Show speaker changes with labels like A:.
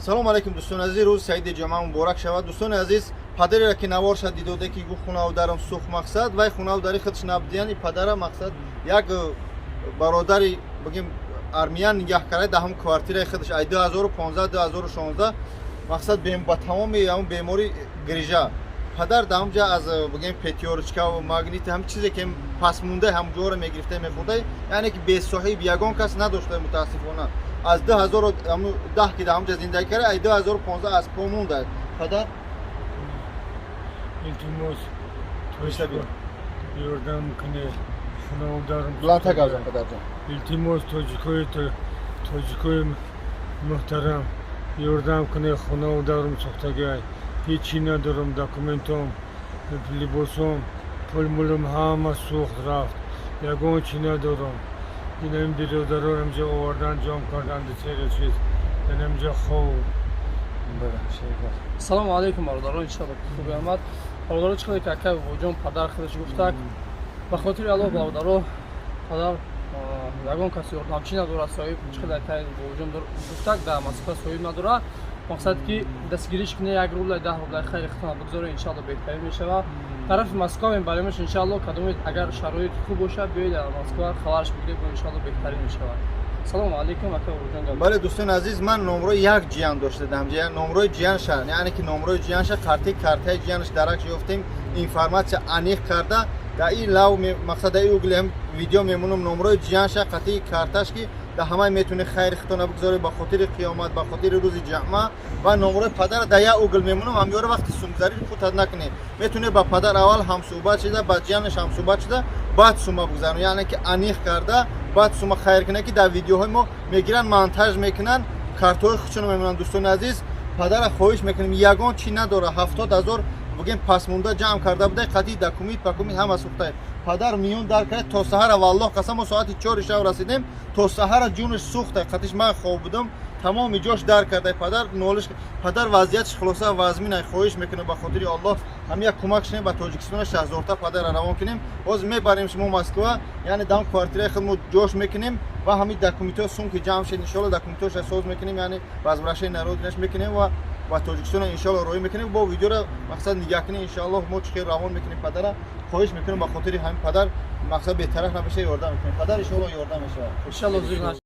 A: салом алейкум дӯстони азиз, рӯзи саиди ҷумъа муборак шавад. дӯстони азиз, падареро ки навор шад диdoде ки гуфт хунаву дарам сух мақсад вай хунаву дари худш набдияни падара мақсад як бародари бигем армиян нигаҳ карда дар ҳам квартираи худш ай 2015 2016 мақсад ба тамоми ҳам бемори грижа падар дар ҳамҷа аз бигем петёрочка ва магнит ҳам чизе ки пасмунда ҳамҷоро мегирифта мехӯрда, яъне ки бесоҳиб ягон кас надошта мутаассифона. از 2010 که در همجا زندگی کرده ای 2015 از پا مونده پدر
B: التماس توجه یاردم کنه خانه دارم
A: بلندتر گفتم پدر جان
B: التماس توجیکوی محترم یاردم کنه خانه دارم ساختگی هیچی ندارم دکومنتم لباسم پول مولم همه سوخت رفت یگان چی ندارم این برادران همجا آوردن جام کردن دیگر چیز این همجا خوب
C: سلام علیکم برادران، انشاءالله خوبی آمد. برادران چقدر که اکا و جام پدر خودش گفتک به خاطر الله برادران پدر یگان کسی یاردمچی نداره، صاحب چقدر که و جام گفتک در مسئله صاحب نداره. مقصد که دستگیریش کنه یک روبل 10 روبل خیلی اختناب بگذاره انشاءالله بهترین میشه. طرف مسکو هم برایش انشاءالله کدوم اگر شرایط خوب باشه بیاید در مسکو خبرش بگیرید و انشاءالله بهترین میشه. سلام علیکم اکا وجان.
A: بله دوستان عزیز، من نمره یک جیان داشته دم جیان نمره جیان شد، یعنی که نمره جیان شد کارت جیانش درک یافتیم اینفورماسیون انیخ کرده در این لاو مقصد ای اوگل هم ویدیو میمونم نمره جیان شد قطعی کارتش که در همه میتونه خیر ختونه بگذاره به خاطر قیامت به خاطر روز جمعه و نمره پدر در یک اوگل میمونم همیاره وقتی سومزاری خود نکنه میتونه با پدر اول هم صحبت شده بعد جیانش هم صحبت شده بعد سوما بگذارن، یعنی که انیخ کرده بعد سوما خیر کنه که در ویدیوهای ما میگیرن مونتاژ میکنن کارتای خودشون میمونن. دوستان عزیز پدر خواهش میکنیم یگان چی نداره 70,000 بگیم پس مونده جمع کرده بوده قطعی دکومنت همه سوخته پدر میون در کرد تا سحر والله قسم ما ساعت 4 شب رسیدیم تا سحر جونش سوخته قطعش من خواب بودم تمام جوش در کرده پدر نولش پدر وضعیتش خلاصه وزمین خواهش میکنه به خاطر الله هم یک کمک شنه به تاجیکستان 6000 تا پدر روان کنیم باز میبریم شما مسکو یعنی دام کوارتیر خودمون جوش میکنیم و همین دکومنت سوم که جمع شد ان شاء الله دکومنتش ساز میکنیم یعنی باز برای نرودنش میکنیم و تاجیکستان ان شاء الله روی میکنیم با ویدیو را مقصد نگاه کنیم ان شاء الله ما چه روان میکنیم پدر خواهش میکنیم به خاطر همین پدر مقصد به طرف نباشه یاردم میکنیم پدر ان شاء الله یاردم میشه
C: ان شاء الله